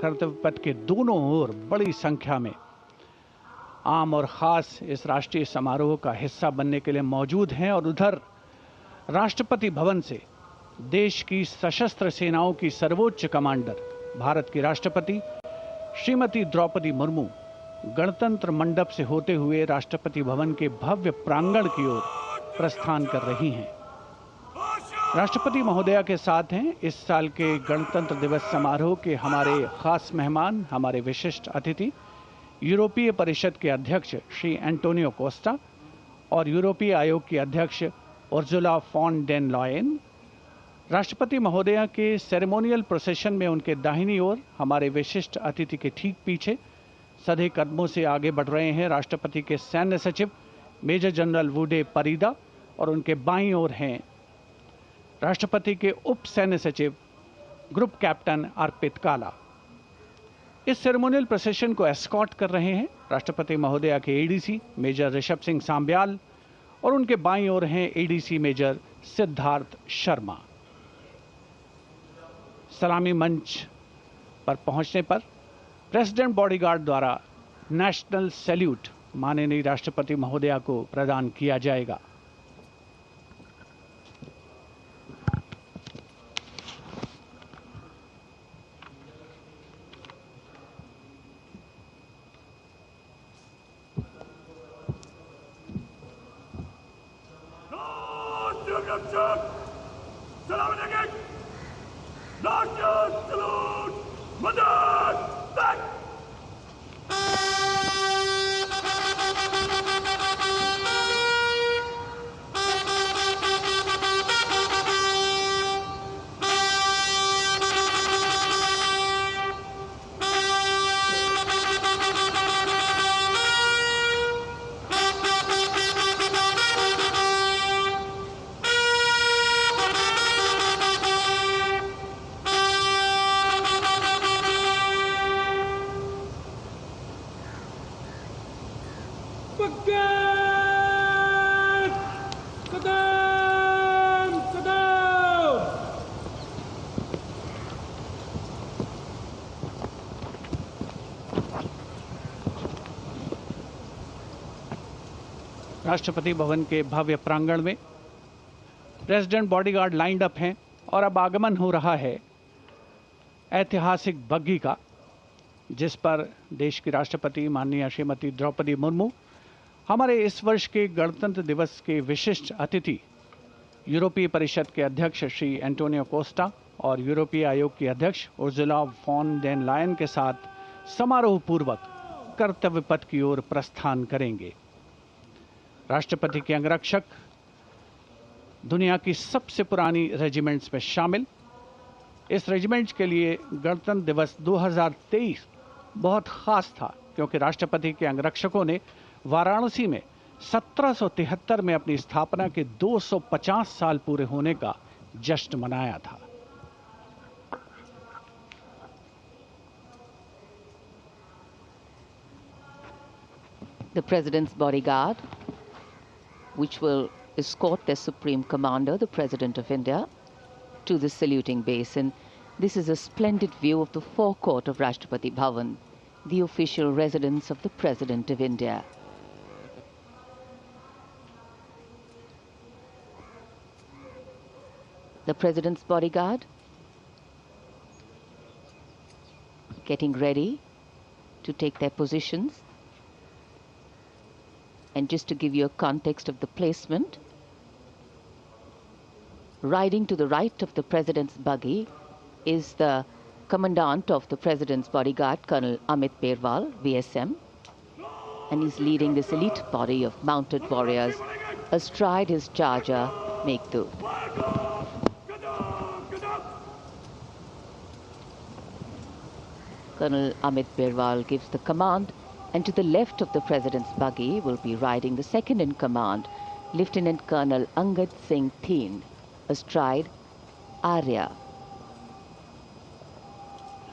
कर्तव्य पथ के दोनों ओर बड़ी संख्या में आम और ख़ास इस राष्ट्रीय समारोह का हिस्सा बनने के लिए मौजूद हैं। और उधर राष्ट्रपति भवन से देश की सशस्त्र सेनाओं की सर्वोच्च कमांडर भारत की राष्ट्रपति श्रीमती द्रौपदी मुर्मू गणतंत्र मंडप से होते हुए राष्ट्रपति भवन के भव्य प्रांगण की ओर प्रस्थान कर रही हैं। राष्ट्रपति महोदया के साथ हैं इस साल के गणतंत्र दिवस समारोह के हमारे खास मेहमान, हमारे विशिष्ट अतिथि, यूरोपीय परिषद के अध्यक्ष श्री एंटोनियो कोस्टा और यूरोपीय आयोग की अध्यक्ष उर्जुला फॉन डेन लॉयन। राष्ट्रपति महोदया के सेरेमोनियल प्रोसेशन में उनके दाहिनी ओर हमारे विशिष्ट अतिथि के ठीक पीछे सधे कदमों से आगे बढ़ रहे हैं राष्ट्रपति के सैन्य सचिव मेजर जनरल वुडे परीदा और उनके बाईं ओर हैं राष्ट्रपति के उप सैन्य सचिव ग्रुप कैप्टन अर्पित काला। इस सेरेमोनियल प्रोसेशन को एस्कॉर्ट कर रहे हैं राष्ट्रपति महोदया के एडीसी मेजर ऋषभ सिंह सांब्याल और उनके बाईं ओर हैं एडीसी मेजर सिद्धार्थ शर्मा। सलामी मंच पर पहुंचने पर प्रेसिडेंट बॉडीगार्ड द्वारा नेशनल सैल्यूट माननीय राष्ट्रपति महोदया को प्रदान किया जाएगा। राष्ट्रपति भवन के भव्य प्रांगण में प्रेसिडेंट बॉडीगार्ड लाइंड अप हैं और अब आगमन हो रहा है ऐतिहासिक बग्घी का, जिस पर देश की राष्ट्रपति माननीय श्रीमती द्रौपदी मुर्मू, हमारे इस वर्ष के गणतंत्र दिवस के विशिष्ट अतिथि यूरोपीय परिषद के अध्यक्ष श्री एंटोनियो कोस्टा और यूरोपीय आयोग की अध्यक्ष उर्जुला फॉन डेन लायन के साथ समारोह पूर्वक कर्तव्य पथ की ओर प्रस्थान करेंगे। राष्ट्रपति के अंगरक्षक दुनिया की सबसे पुरानी रेजिमेंट्स में शामिल। इस रेजिमेंट के लिए गणतंत्र दिवस 2023 बहुत खास था क्योंकि राष्ट्रपति के अंगरक्षकों ने वाराणसी में 1773 में अपनी स्थापना के 250 साल पूरे होने का जश्न मनाया था। The President's bodyguard, which will escort the Supreme Commander, the President of India, to the saluting basin. This is a splendid view of the forecourt of Rashtrapati Bhavan, the official residence of the President of India. The President's bodyguard getting ready to take their positions. And just to give you a context of the placement, riding to the right of the President's buggy is the Commandant of the President's bodyguard, Colonel Amit Berwal, VSM, and he's leading this elite body of mounted warriors astride his charger, Meghdoot. Colonel Amit Berwal gives the command, and to the left of the President's buggy will be riding the second-in-command, Lieutenant Colonel Angad Singh Thien, astride Arya.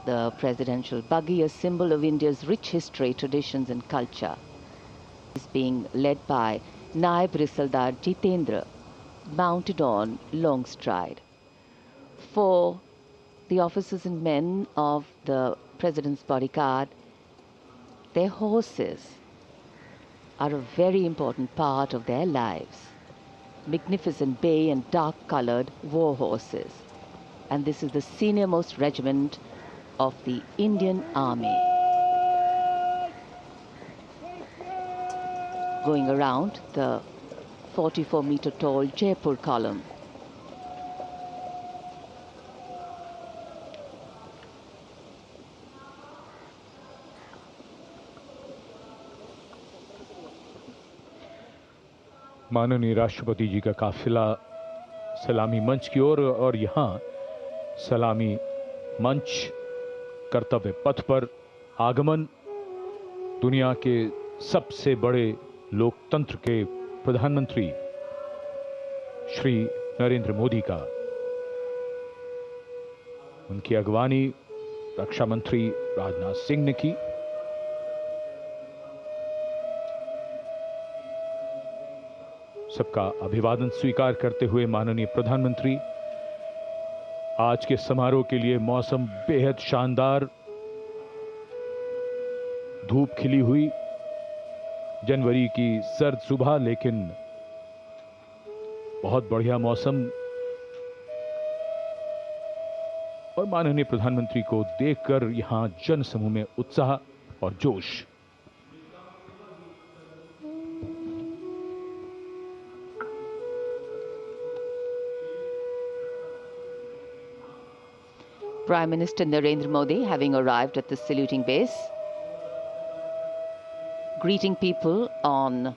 The presidential buggy, a symbol of India's rich history, traditions and culture, is being led by Naib Risaldar Jitendra, mounted on Longstride. 4 the officers and men of the President's bodyguard, their horses are a very important part of their lives. Magnificent bay and dark-colored war horses. And this is the senior-most regiment of the Indian Army. Going around the 44-meter tall Jaipur column. माननीय राष्ट्रपति जी का काफिला सलामी मंच की ओर और यहाँ सलामी मंच कर्तव्य पथ पर आगमन दुनिया के सबसे बड़े लोकतंत्र के प्रधानमंत्री श्री नरेंद्र मोदी का, उनकी अगवानी रक्षा मंत्री राजनाथ सिंह ने की। सबका अभिवादन स्वीकार करते हुए माननीय प्रधानमंत्री, आज के समारोह के लिए मौसम बेहद शानदार, धूप खिली हुई, जनवरी की सर्द सुबह, लेकिन बहुत बढ़िया मौसम और माननीय प्रधानमंत्री को देखकर यहां जनसमूह में उत्साह और जोश। Prime Minister Narendra Modi having arrived at the saluting base, greeting people on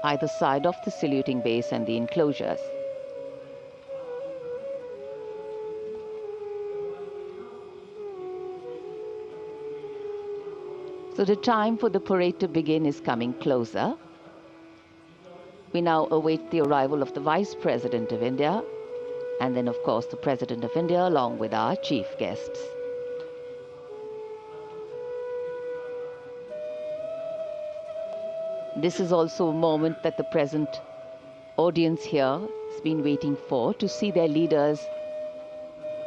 either side of the saluting base and the enclosures. So the time for the parade to begin is coming closer. We now await the arrival of the Vice President of India, and then, of course, the President of India, along with our chief guests. This is also a moment that the present audience here has been waiting for, to see their leaders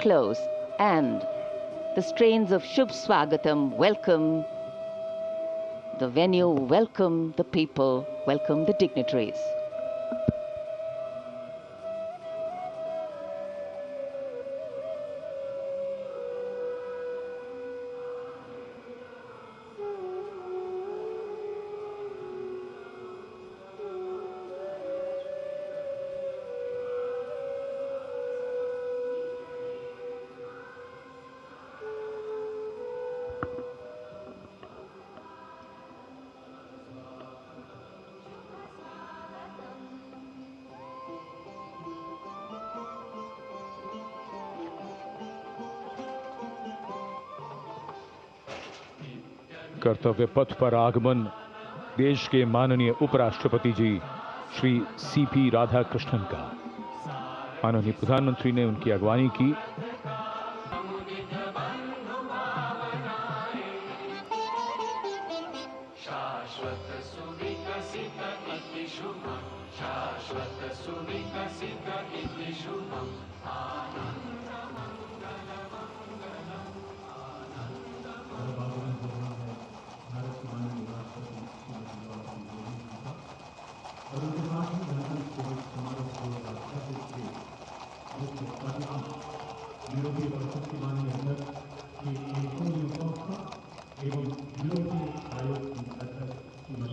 close. And the strains of Shubh Swagatam welcome the venue, welcome the people, welcome the dignitaries. कर्तव्य पथ पर आगमन देश के माननीय उपराष्ट्रपति जी Shri CP Radhakrishnan का। माननीय प्रधानमंत्री ने उनकी अगवानी की।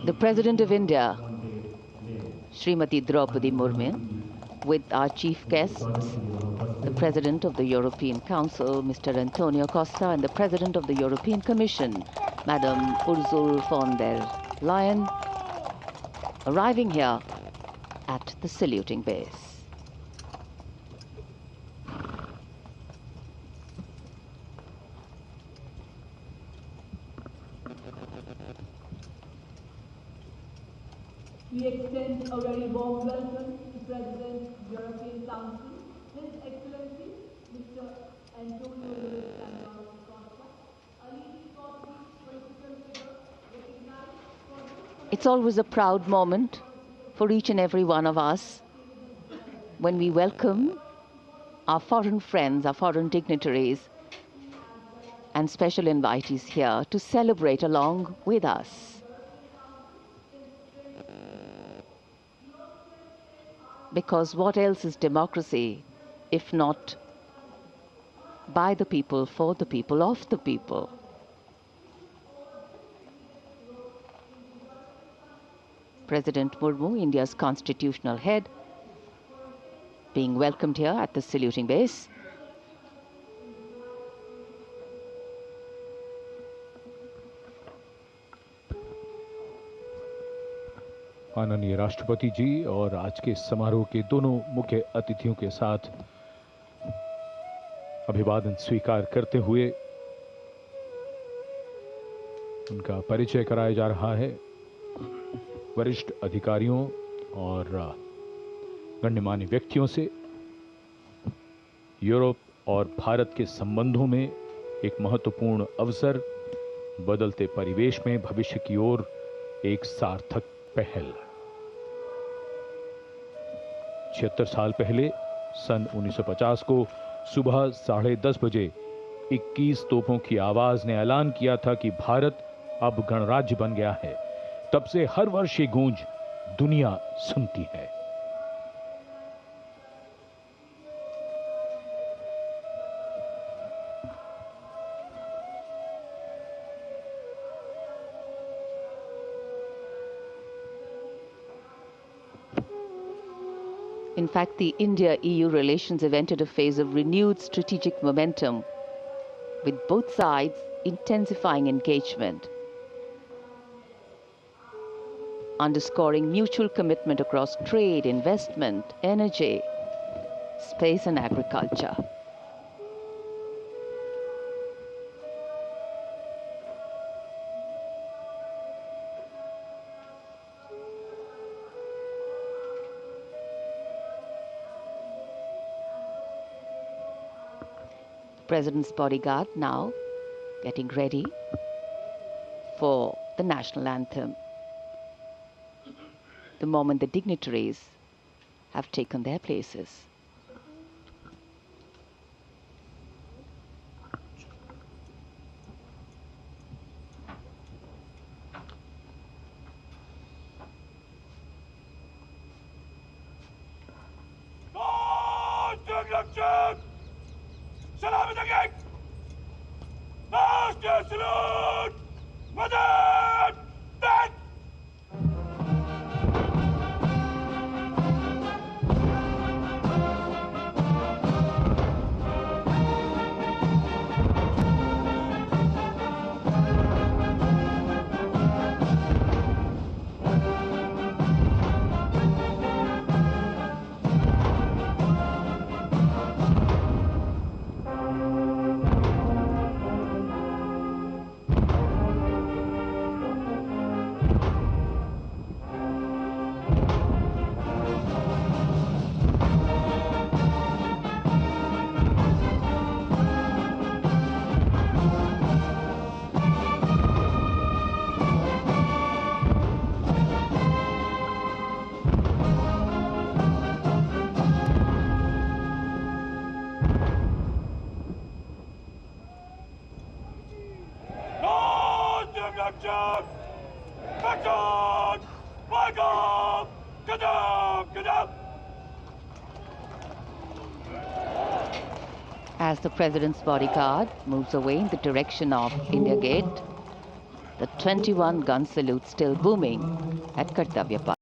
The President of India, Srimati Draupadi Murmu, with our chief guests, the President of the European Council, Mr. Antonio Costa, and the President of the European Commission, Madam Ursula von der Leyen, arriving here at the saluting base. We extend a very warm welcome to President of the European Council, His Excellency, Mr. Antonio Costa, a leading political figure recognized for... It's always a proud moment for each and every one of us when we welcome our foreign friends, our foreign dignitaries, and special invitees here to celebrate along with us. Because what else is democracy if not by the people, for the people, of the people? President Murmu, India's constitutional head, being welcomed here at the saluting base. माननीय राष्ट्रपति जी और आज के समारोह के दोनों मुख्य अतिथियों के साथ अभिवादन स्वीकार करते हुए उनका परिचय कराया जा रहा है वरिष्ठ अधिकारियों और गण्यमान्य व्यक्तियों से। यूरोप और भारत के संबंधों में एक महत्वपूर्ण अवसर, बदलते परिवेश में भविष्य की ओर एक सार्थक पहल। 76 साल पहले सन 1950 को सुबह 10:30 बजे 21 तोपों की आवाज ने ऐलान किया था कि भारत अब गणराज्य बन गया है। तब से हर वर्ष ये गूंज दुनिया सुनती है। In fact, the India-EU relations have entered a phase of renewed strategic momentum, with both sides intensifying engagement, underscoring mutual commitment across trade, investment, energy, space and agriculture. President's bodyguard now getting ready for the national anthem, the moment the dignitaries have taken their places. As the President's bodyguard moves away in the direction of India Gate, the 21-gun salute still booming at Kartavya Path.